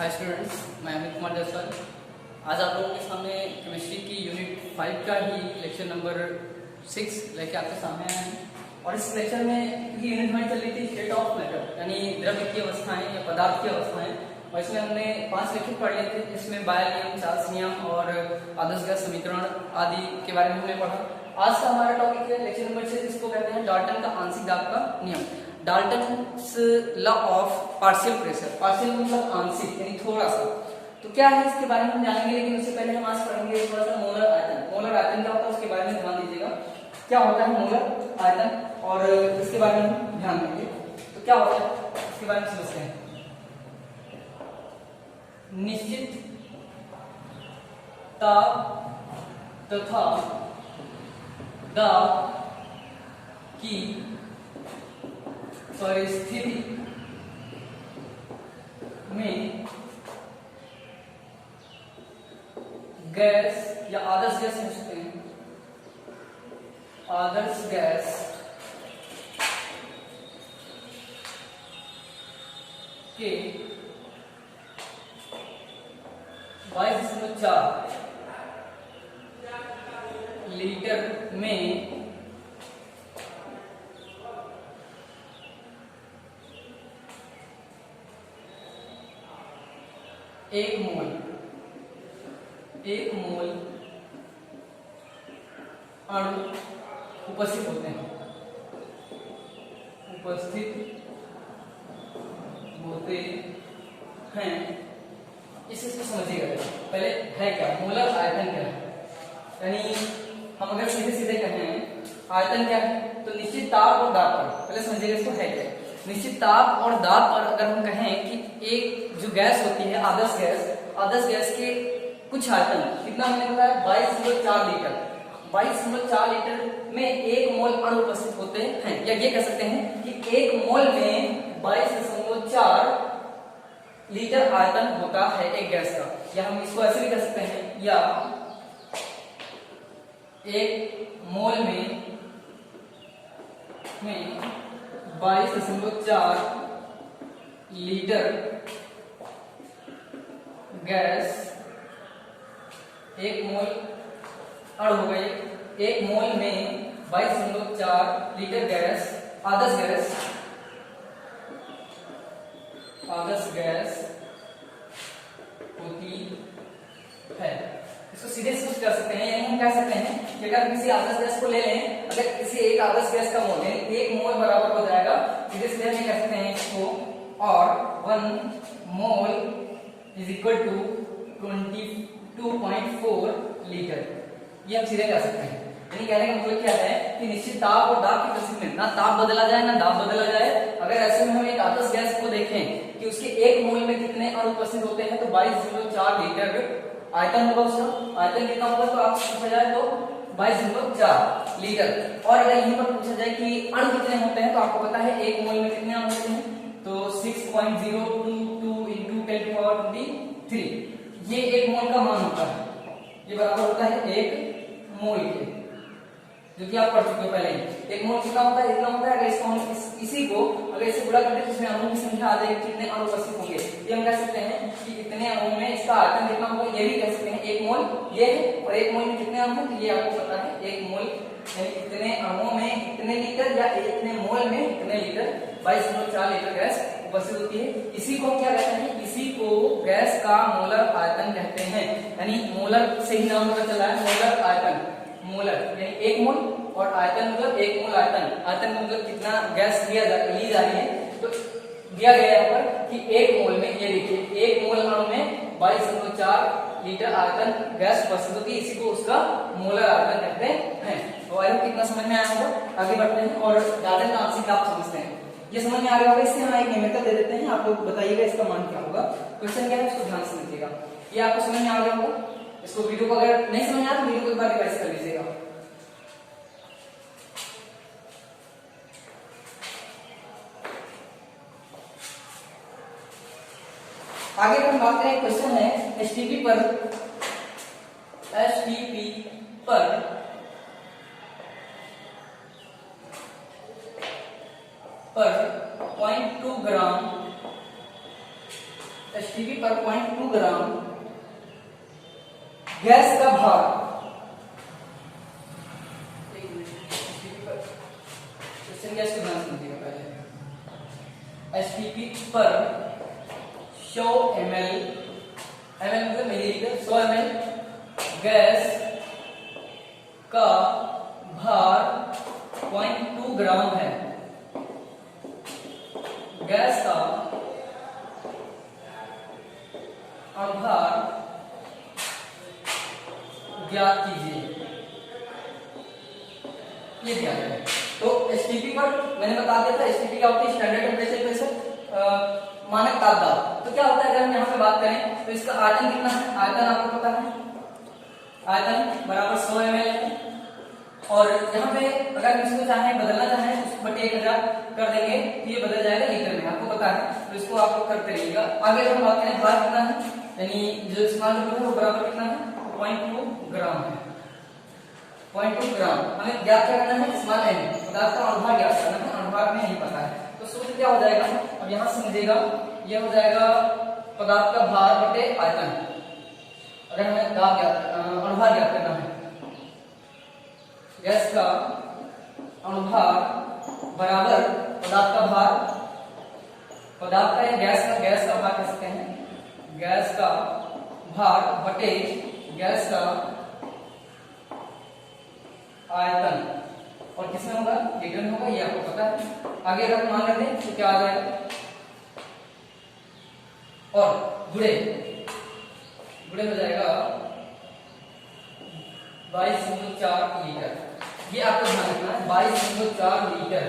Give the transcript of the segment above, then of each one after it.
Hi students, मैं अमित कुमार जायसवाल। आज आप लोगों के सामने केमिस्ट्री की यूनिट 5 का ही लेक्चर नंबर 6 लेके आपके सामने आए हैं। और इस लेक्चर में ये यूनिट हमारी चल रही थी स्टेट ऑफ मैटर, यानी द्रव्य की अवस्थाएं या पदार्थ की अवस्थाएं। और इसमें हमने 5 लेक्चर पढ़ लिए थे, जिसमें बायल नियम, चार्ल्स नियम और आदर्श गैस समीकरण आदि के बारे में हमने पढ़ा। आज का हमारा टॉपिक है लेक्चर नंबर 6, जिसको कहते हैं डाल्टन का आंशिक दाब का नियम, Dalton's law of partial pressure. Partial मतलब आंशिक, यानी थोड़ा सा। तो क्या है इसके बारे में हम जानेंगे, लेकिन उससे पहले हम आज पढ़ेंगे थोड़ा सा मोलर आयतन। मोलर आयतन क्या होता है उसके बारे में ध्यान दीजिएगा। क्या होता है मोलर आयतन, और इसके बारे में हम ध्यान देंगे। तो क्या होता है इसके बारे में समझते हैं। निश्चित ताप तथा दाब की परिस्थिति में गैस या आदर्श गैस कह सकते हैं, आदर्श गैस के 22.4 लीटर में 1 मोल अणु उपस्थित होते हैं, इसे समझिएगा। पहले है क्या मोलर आयतन, क्या है, यानी हम अगर सीधे सीधे कहें आयतन क्या है, तो निश्चित ताप और दाब पर, पहले समझिएगा इसको है क्या। निश्चित ताप और दाब पर अगर हम कहें कि एक जो गैस होती है आदर्श गैस के कुछ आयतन कितना मैंने बताया 22.4 लीटर। 22.4 लीटर में 1 मोल अणु उपस्थित होते हैं, या ये कह सकते हैं कि 1 मोल में 22.4 लीटर आयतन होता है एक गैस का। या हम इसको ऐसे भी कह सकते हैं, या 1 मोल में 22.4 लीटर गैस, 1 मोल अणु हो गए, 1 मोल में 22.4 लीटर गैस आदर्श गैस होती है। इसको सीधे से कर सकते हैं, यानी हम कह सकते हैं कि अगर किसी आदर्श गैस को ले लें, अगर किसी एक आदर्श गैस का मोल, यानी 1 मोल बराबर हो जाएगा, सीधे सीधे हम कह सकते हैं इसको, और 1 mole is equal to 22.4 litre. ये हम सीधे कह सकते हैं। यानी कहने का मतलब क्या है कि निश्चित ताप और दाब की परिस्थिति में ना ताप बदला जाए ना दाब बदला जाए। अगर ऐसे में हम एक आदर्श गैस को देखें कि उसके 1 मोल में कितने अणु उपस्थित होते हैं, तो 22.4 लीटर आयतन होगा उसका। आयतन कितना होगा तो आपसे पूछा जाए तो 22.4 लीटर। और अगर यहीं पर पूछा जाए कि अणु कितने होते हैं, तो आपको पता है 1 मोल में कितने अणु होते हैं, तो 6.022 into 10⁻23 ये 1 मोल का मान होता है। ये बराबर होता है 1 मोल के, जो कि आप पढ़ चुके हो पहले ही। 1 मोल कितना होता है, इतना होता है। अगर इसको हम इसी को अगर इसे गुणा करते हैं तो इसमें अणुओं की संख्या आ जाएगी, कितने अणु उपस्थित होंगे। ये हम कह सकते हैं कि इतने अणुओं में इसका आयतन कितना होगा, ये भी कह सकते हैं 1 मोल ये है। और 1 मोल में कितने अणु हैं, तो ये आपको पता है 1 मोल यानी इतने अणुओं में इतने लीटर, या इतने मोल में इतने लीटर 22.4 लीटर गैस उपस्थित होती है। इसी को क्या कहते हैं, इसी को गैस का मोलर आयतन कहते हैं। यानी मोलर से ही नाम पता चला है, मोलर आयतन। मोलर यानी 1 मोल, और आयतन मतलब 1 मोल आयतन। आयतन मतलब कितना गैस ली जा रही है, तो दिया गया है यहाँ पर कि 1 मोल में, ये देखिए 1 मोल अणु में 22.4 लीटर आयतन गैस उपस्थित होती है। इसी को उसका मोलर आयतन कहते हैं। तो आई होप कितना समझ में आया होगा। आगे बढ़ते हैं और डाल्टन का आंशिक दाब समझते हैं। ये समझ में आ गया होगा। इससे हम एक नियमित दे देते हैं, आप लोग बताइएगा इसका मान क्या होगा। क्वेश्चन क्या है उसको ध्यान से समझिएगा। ये आपको समझ में आ गया होगा। इसको वीडियो को अगर नहीं समझ आया तो वीडियो को एक बार रिवाइज कर लीजिएगा। आगे हम बात करें, क्वेश्चन है एसटीपी पर 0.2 ग्राम एसटीपी पर 0.2 ग्राम गैस का भार, क्वेश्चन गैस को ध्यान समझिएगा पहले, एसटीपी पर 100 ml, ml मतलब मिलीलीटर, 100 ml गैस का भार 0.2 ग्राम है। गैस का भार ज्ञात कीजिए, ये दिया है। तो एसटीपी पर मैंने बता दिया था, एसटीपी क्या होती है, स्टैंडर्ड टेम्परेचर प्रेशर, मानक ताप दाब। तो क्या होता है अगर हम यहाँ पे बात करें तो इसका आयतन कितना है, आयतन आपको पता है, आयतन बराबर 100 ml है। और यहाँ पे अगर हम इसको चाहें बदलना चाहें तो उसको बटे 1000 कर देंगे तो ये बदल जाएगा लीटर में, आपको पता है, तो इसको आप लोग करते रहिएगा। आगे अगर हम बात करें भार कितना है, यानी जो इस्तेमाल है वो बराबर कितना है, 0.2 ग्राम है। 0.2 ग्राम हमें ज्ञात करना है, स्मॉल एन पदार्थ का अणुभार ज्ञात करना है, अणुभार में नहीं पता है। तो सूत्र क्या हो जाएगा, अब यहाँ समझिएगा, ये हो जाएगा पदार्थ का भार बटे आयतन। अगर हमें अणुभार ज्ञात करना है, गैस का अणुभार बराबर पदार्थ का भार, पदार्थ का या गैस का भार कह सकते हैं, गैस का भार बटे गैस का आयतन, और किसमें होगा, लीटर में होगा, ये आपको पता है। आगे अगर मान लेते हैं तो क्या आ जाएगा, और गुणे हो जाएगा 22.4 लीटर। ये आपको ध्यान रखना है, 22.4 लीटर,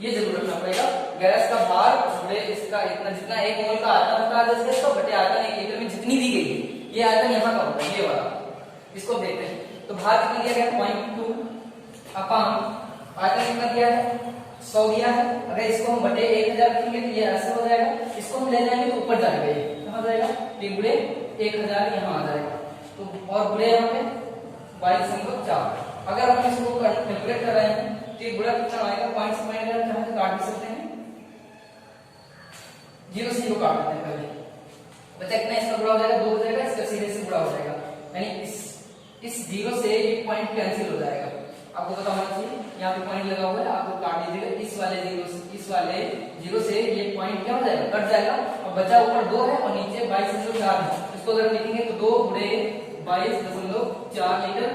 ये जरूर रखना पड़ेगा। गैस का भार गुणे इसका इतना, जितना 1 मोल का आयतन होता है 10 गैस का, बटे आयतन 1 लीटर में जितनी दी गई है, ये आयतन यहाँ का होता है, ये वाला। इसको देखते हैं, तो भार कितना दिया गया, 0.2 अपान आयतन कितना दिया है, 100 दिया है। अगर इसको हम बटे 1000 लिखेंगे तो ये ऐसे हो जाएगा, इसको हम ले जाएंगे तो ऊपर जाएगा, ये कहाँ जाएगा, ये गुणे 1000 यहाँ आ जाएगा। तो और गुणे यहाँ पे 22.4। अगर हम इसको कैलकुलेट कर रहे हैं तो ये गुणा कितना आएगा, पॉइंट से पॉइंट काट भी सकते हैं, 0 से 0 काट देते हैं पहले, बचा कितना, इसका गुणा हो जाएगा 2 हो जाएगा, इसका सीधे से गुणा हो जाएगा, यानी इस 0 से ये पॉइंट कैंसिल हो जाएगा। आपको पता होना चाहिए, यहाँ पे पॉइंट लगा हुआ है, आपको काट दीजिएगा, इस वाले 0 से ये पॉइंट क्या हो जाएगा, कट जाएगा, और बचा ऊपर 2 है और नीचे 22.4 है। इसको अगर लिखेंगे तो 2 गुणे 22.4 लीटर,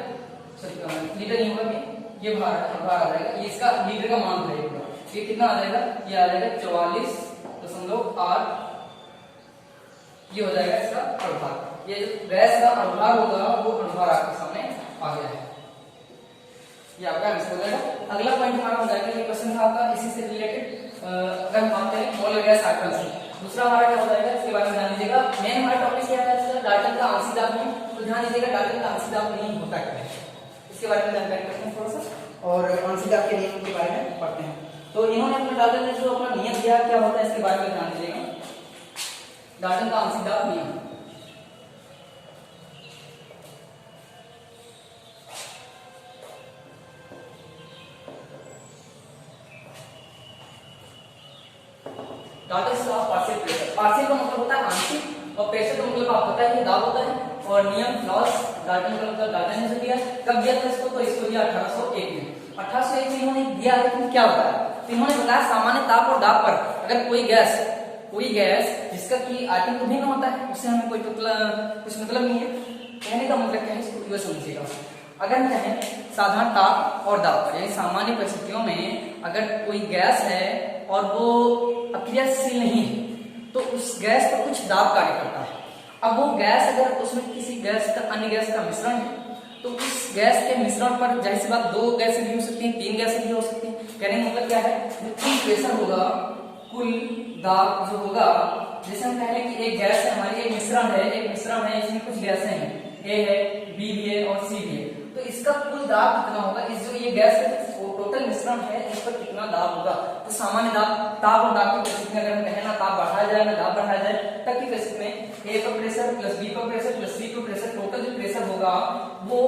लीटर नहीं होगा, ये भार आ जाएगा, ये इसका लीटर का मान रहेगा। ये कितना आ जाएगा, ये आ जाएगा 44.8, ये हो जाएगा इसका अणुभार। ये जो गैस का अणुभार होगा वो अणुभार आपके सामने आ गया है, ये आपका आंसर हो जाएगा। अगला पॉइंट हमारा हो जाएगा, ये क्वेश्चन था आपका इसी से रिलेटेड, अगर हम बात करें मोल गैस आयतन से। दूसरा हमारा क्या हो जाएगा, इसके बारे में ध्यान दीजिएगा। मेन हमारा टॉपिक क्या है, डाल्टन का आंशिक दाब नियम। तो ध्यान दीजिएगा डाल्टन का आंशिक दाब नियम होता है, इसके बारे में जानकारी करते हैं थोड़ा सा, और आंशिक दाब के नियम के बारे में पढ़ते हैं। तो इन्होंने अपने डाल्टन ने जो अपना नियम दिया क्या होता है, इसके बारे में ध्यान दीजिएगा। डाल्टन का आंशिक दाब नियम, Dalton law of partial pressure, partial का मतलब होता है आंशिक, और प्रेशर का मतलब आपको पता है कि दाब होता है। और नियम लॉस डाल्टन का मतलब डाल्टन ने जो दिया, कब दिया था इसको, तो इसको दिया 1801 में। 1801 में इन्होंने दिया, लेकिन क्या होता है, तो इन्होंने बताया सामान्य ताप और दाब पर अगर कोई गैस जिसका कि आयतन तो भिन्न होता है, उससे हमें कुछ मतलब नहीं है। कहने का मतलब क्या है, इसको ये समझिएगा। अगर हम कहें साधारण ताप और दाब पर, यानी सामान्य परिस्थितियों में अगर कोई गैस है और वो अक्रियाशील नहीं है, तो उस गैस पर कुछ दाब कार्य करता है। अब वो गैस अगर उसमें किसी गैस का अन्य गैस का मिश्रण है, तो उस गैस के मिश्रण पर जाहिर सी बात 2 गैसें भी हो सकती हैं, 3 गैसें भी हो सकती हैं। कहने का मतलब क्या है, जो कुल प्रेशर होगा, कुल दाब जो होगा, जैसे हम कह लें कि एक गैस है हमारी, एक मिश्रण है, इसमें कुछ गैसें हैं, ए है, बी भी है और सी भी है, तो इसका कुल दाब कितना होगा, इस जो ये गैस है टोटल मिश्रण है, इस पर कितना दाब होगा। तो सामान्य ताप और दाब की परिस्थिति में अगर हम कहें ना ताप बढ़ाया जाए ना दाब बढ़ाया जाए, तब की परिस्थिति में ए पर प्रेशर प्लस बी पर प्रेशर प्लस सी पर प्रेशर, टोटल जो प्रेशर होगा वो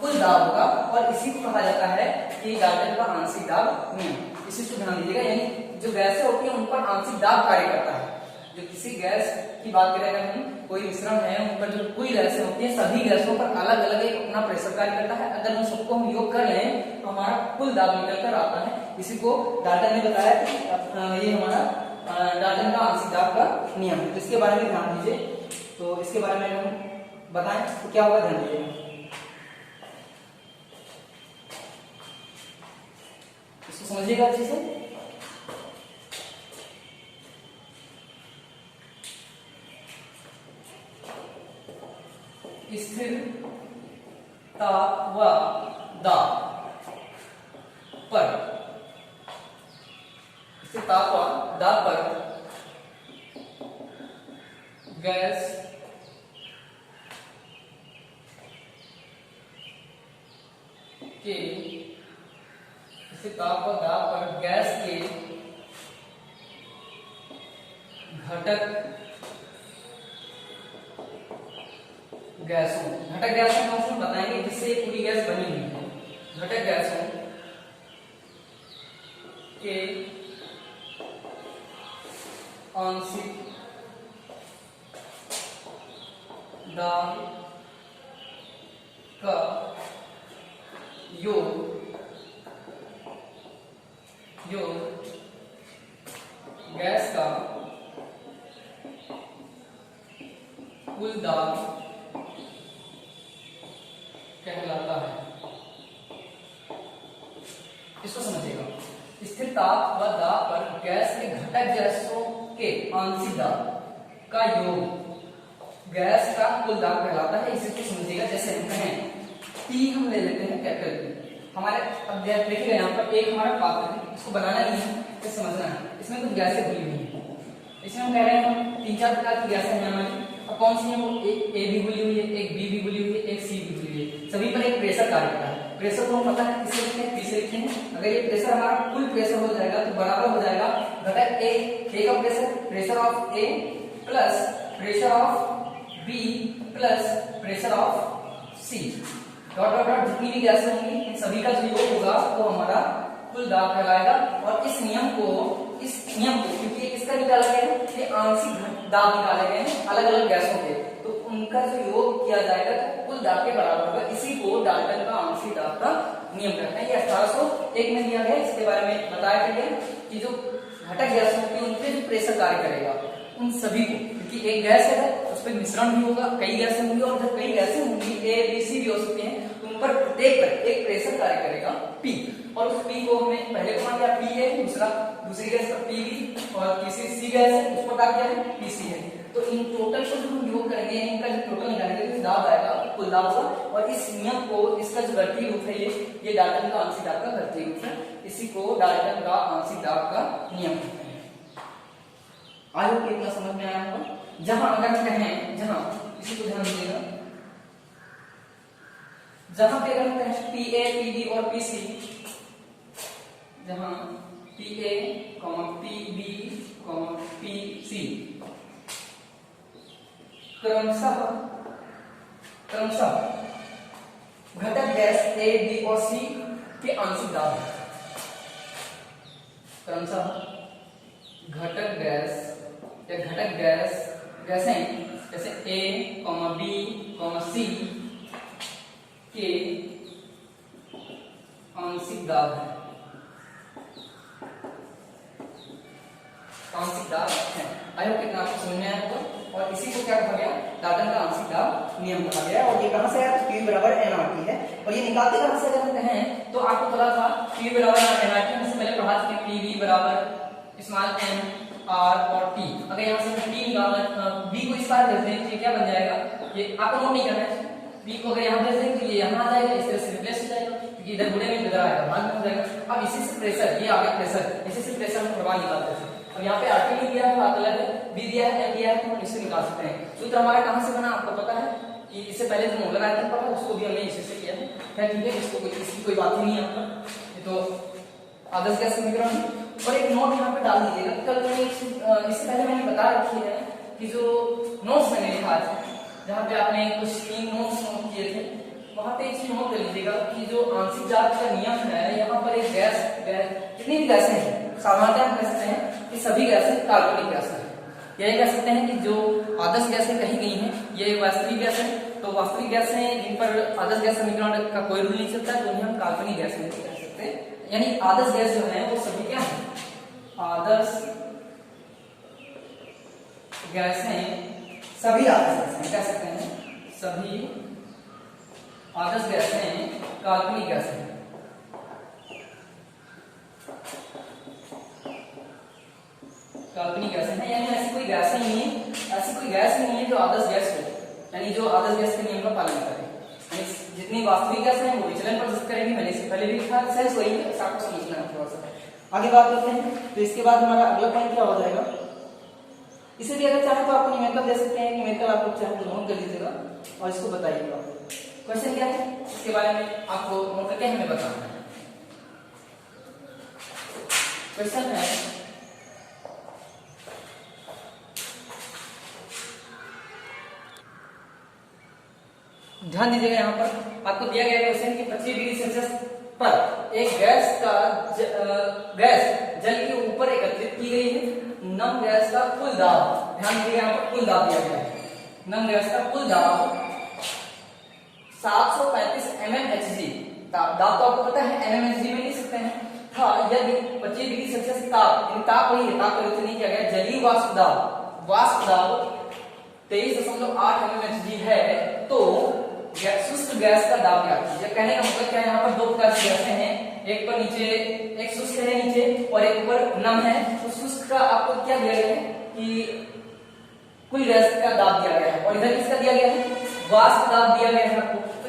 कुल दाब होगा, और इसी को कहा जाता है कि डाल्टन का आंशिक दाब नियम। इसी को ध्यान दीजिएगा, यानी जो गैसें होती हैं उन पर आंशिक दाब कार्य करता है। जो किसी गैस की बात करें अगर हम, कोई मिश्रण है, उन पर जो कुल गैसें होती हैं, सभी गैसों पर अलग अलग एक अपना प्रेशर कार्य करता है। अगर उन सबको हम योग कर लें तो हमारा कुल दाब निकल कर आता है। इसी को डाल्टन ने बताया कि ये हमारा डाल्टन का आंशिक दाब का नियम है। तो इसके बारे में ध्यान दीजिए। तो इसके बारे में हम बताएं तो क्या होगा, ध्यान दीजिएगा। इसको समझिएगा अच्छे से। स्थिर ताप व दाब पर, स्थिर ताप व दाब पर गैस के, स्थिर ताप व दाब पर गैस के घटक गैसों, घटक गैसों को हम बताएंगे जिससे पूरी गैस बनी हुई है। घटक गैसों के आंशिक दाब का योग गैस का कुल दाब कहलाता है। इसको समझिएगा। स्थिर ताप व दाब पर गैस के घटक गैसों के आंशिक दाब का योग गैस का कुल दाब कहलाता है। इसी को समझिएगा। जैसे हम कहें P हम ले लेते हैं, कैपिटल P हमारे, अब देखिएगा यहाँ पर एक हमारा पात्र है, इसको बनाना नहीं है, इसे समझना है। इसमें कुछ गैसें भरी हुई है। इसमें हम कह रहे हैं 3-4 प्रकार की गैसें हैं हमारी। अब कौन सी है वो, एक A भी भुली हुई है, एक B भी भुली हुई है, एक C भी भुली हुई है। सभी पर एक प्रेशर कार्य करता है। प्रेशर को हम पता है किससे लिखते हैं, P से लिखते हैं। अगर ये प्रेशर हमारा कुल प्रेशर हो जाएगा तो बराबर हो जाएगा घटक A का pressure, pressure of A plus pressure of B plus pressure of C, dot dot dot जितनी भी गैसें होंगी इन सभी का जो योग होगा वो हमारा कुल दाब कहलाएगा। और इस नियम को क्योंकि इसका निकाला गया है, ये आंशिक दाब निकाले गए हैं अलग अलग गैसों के, तो उनका जो योग किया जाएगा तो कुल दाब के बराबर होगा। इसी को डाल्टन का आंशिक दाब का नियम कहते हैं। ये 1801 में दिया गया। इसके बारे में बताया गया कि जो घटक गैसों के उनपे जो प्रेशर कार्य करेगा उन सभी को, क्योंकि एक गैस है उस पर मिश्रण भी होगा, कई गैसें होंगी, और जब कई गैसें होंगी A, B, C भी हो सकती हैं, तो उन पर प्रत्येक पर एक प्रेशर कार्य करेगा P। और उस P को हमने पहले को मान लिया P है, दूसरी गैस पर PV और तीसरी C गैस है, उसको क्या किया है PC है। तो इन टोटल को जब हम योग करेंगे, इनका जो टोटल निकालेंगे तो दाब आएगा, कुल दाब होगा। और इस नियम को, इसका जो गणितीय रूप है ये डाल्टन का आंशिक दाब का गणितीय रूप है। इसी को डाल्टन का आंशिक दाब का नियम कहते हैं। आज आपको इतना समझ में आया होगा। जहां अगर हम कहें, जहां इसी को ध्यान दीजिएगा, जहां पे अगर हम कहें PA, PB और PC, जहां PA, PB, PC क्रमशः घटक गैस A, B और C के आंशिक दाब है। क्रमशः घटक गैस या घटक गैसें जैसे A, B, C के आंशिक दाब है, आंशिक दाब है। आई होप कितना आपको समझ में आया होगा। और इसी को क्या कहा गया, डाल्टन का आंशिक दाब नियम कहा गया। और ये कहां से आया, P बराबर nRT है। और ये निकालते कहां से अगर हम कहें तो आपको पता था P बराबर nRT, हमसे पहले पढ़ा चुके हैं PV बराबर स्मॉल n R और T। अगर यहाँ से T निकालना, B को इस बार भेज दें तो ये क्या बन जाएगा, ये आपको नोट नहीं करना है। B को अगर यहाँ भेज दें तो ये यहाँ आ जाएगा, इस तरह से रिप्लेस हो जाएगा, क्योंकि इधर बुढ़े में इधर आएगा, भाग में हो जाएगा। अब इसी से प्रेशर, ये आ गया प्रेशर, इसी से प्रेशर हम प्रवाह निकालते हैं। अब यहाँ पे RT नहीं दिया है, बात अलग है, B दिया है, M दिया है, तो हम इससे निकाल सकते हैं। सूत्र हमारा कहाँ से बना आपको पता है कि इससे पहले जो मोलर आयतन पता है उसको भी हमने इसी से किया है। ठीक है, इसको इसकी कोई बात ही नहीं है आपका, ये तो आदर्श गैस समीकरण। और एक नोट यहाँ पे डाल दीजिएगा, कल इससे पहले मैंने बता रखी है कि जो नोट्स मैंने लिखा है, जहाँ पे आपने कुछ 3 नोट्स नोट किए थे, वहां पे एक चीज नोट कर लीजिएगा कि जो आंशिक दाब का नियम है, यहाँ पर एक गैस जितनी भी गैसें हैं सामान्यतः हम कह सकते हैं कि सभी गैसें कार्बनिक गैसें हैं। यह कह सकते हैं कि जो आदर्श गैसें कही गई हैं ये वास्तविक गैस है, तो वास्तविक गैस हैं जिन पर आदर्श गैस समीकरण का कोई रूल नहीं चलता, तो उन्हें हम काल्पनिक गैस नहीं कह सकते। यानी आदर्श गैस जो है वो सभी क्या है, आदर्श गैसें, सभी आदर्श गैसें कह सकते हैं, सभी आदर्श गैसें काल्पनिक गैस है। काल्पनिक गैस है, यानी ऐसी कोई गैस ही नहीं है, ऐसी कोई गैस ही नहीं है जो आदर्श गैस हो, यानी जो आदर्श गैस के नियम का पालन करे। यानी जितनी वास्तविक गैस है वो विचलन प्रदर्शित करेगी, मैंने इससे पहले भी लिखा, सेंस वही है, आपको समझना है थोड़ा सा। आगे बात करते हैं, तो इसके बाद हमारा अगला पॉइंट क्या हो जाएगा, इसे भी अगर चाहे तो आपको न्यूमेरिकल दे सकते हैं, न्यूमेरिकल आप लोग चाहे तो नोट कर लीजिएगा और इसको बताइएगा। क्वेश्चन क्या है इसके बारे में आपको नोट करके हमें बताना है। क्वेश्चन है, ध्यान दीजिएगा, यहाँ पर आपको दिया गया क्वेश्चन कि 25 डिग्री सेल्सियस पर एक गैस का गैस जल के ऊपर एकत्रित की गई है, नम गैस का कुल दाब, ध्यान दीजिएगा यहाँ पर कुल दाब दिया गया है, नम गैस का कुल दाब 735 mmHg, दाब तो आपको पता है mmHg में लिख सकते हैं था, यदि 25 डिग्री सेल्सियस ताप वही है, ताप परिवर्तन नहीं किया गया, जलीय वाष्प दाब 23.8 mmHg है, तो शुष्क गैस का दाब क्या है। कहने का मतलब क्या है, यहाँ पर दो प्रकार की गैसें हैं, एक पर नीचे एक शुष्क है नीचे और एक ऊपर नम है, तो शुष्क का आपको क्या दिया गया है कि कुल गैस का दाब दिया गया है, और इधर किसका दिया गया है, वाष्प दाब दिया गया है आपको, तो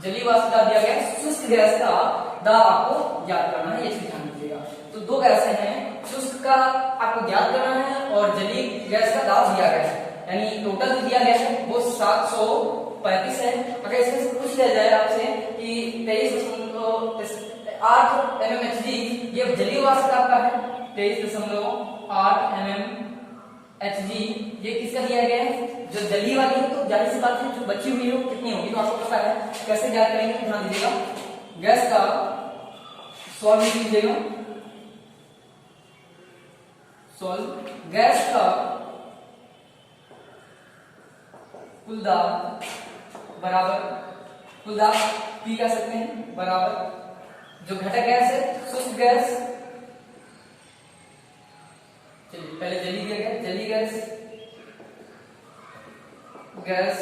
जलीय वाष्प दाब दिया गया है, शुष्क गैस का दाब आपको ज्ञात करना है, ये चीज ध्यान रखिएगा। तो दो गैसें हैं, शुष्क का आपको ज्ञात करना है और जलीय गैस का दाब दिया गया है, यानी टोटल जो दिया गया है वो 735 है। अगर इसमें से पूछ लिया जाए आपसे कि 23.8 mmHg ये जलीय वाष्प दाब का है, 23.8 mmHg ये किसका दिया गया है, जो जलीय वाली है, तो जाहिर सी बात है जो बची हुई है वो कितनी होगी, तो आपको पता है, कैसे ज्ञात करेंगे, ध्यान दीजिएगा, गैस का सॉल्व कीजिएगा, सॉल्व गैस का कुल दाब बराबर, कुल दाब P कह सकते हैं, बराबर जो घटक गैस है शुष्क गैस, चलिए पहले जलीय दिया गया, जलीय गैस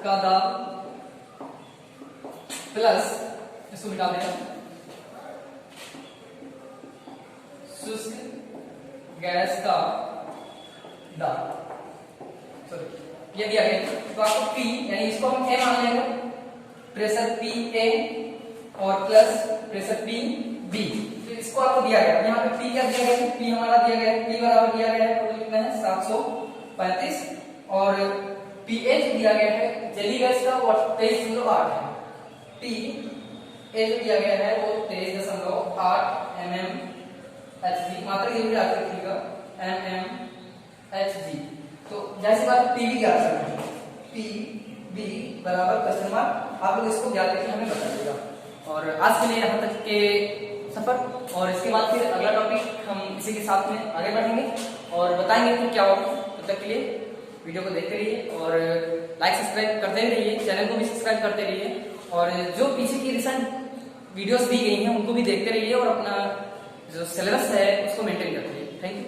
का दाब प्लस, इसको मिटा देना, शुष्क गैस का दाब, ये दिया गया, तो आपको P यानी इसको हम A मान लेंगे, प्रेशर P A और प्लस प्रेशर P B, तो इसको आपको दिया गया, यहाँ पे P क्या दिया गया है, P हमारा दिया गया है, P बराबर दिया गया है, तो कितना है 735, और PA जो दिया गया है जलीय गैस का वो 23.8 है, PA जो दिया गया है वो 23.8 mmHg, मात्रा ये भी याद रखिएगा mmHg, तो जैसे बात पीवी ज्ञात करना है, पी बराबर क्वेश्चन मार्क, आप लोग इसको ज्ञात करके हमें बता दीजिएगा। और आज के लिए यहाँ तक के सफर, और इसके बाद फिर अगला टॉपिक हम इसी के साथ में आगे बढ़ेंगे और बताएंगे कि क्या होगा। तब तक के लिए वीडियो को देखते रहिए और लाइक सब्सक्राइब करते रहिए, चैनल को भी सब्सक्राइब करते रहिए, और जो पीछे की रिसेंट वीडियोस दी गई हैं उनको भी देखते रहिए और अपना जो सिलेबस है उसको मेंटेन करते रहिए। Thank you.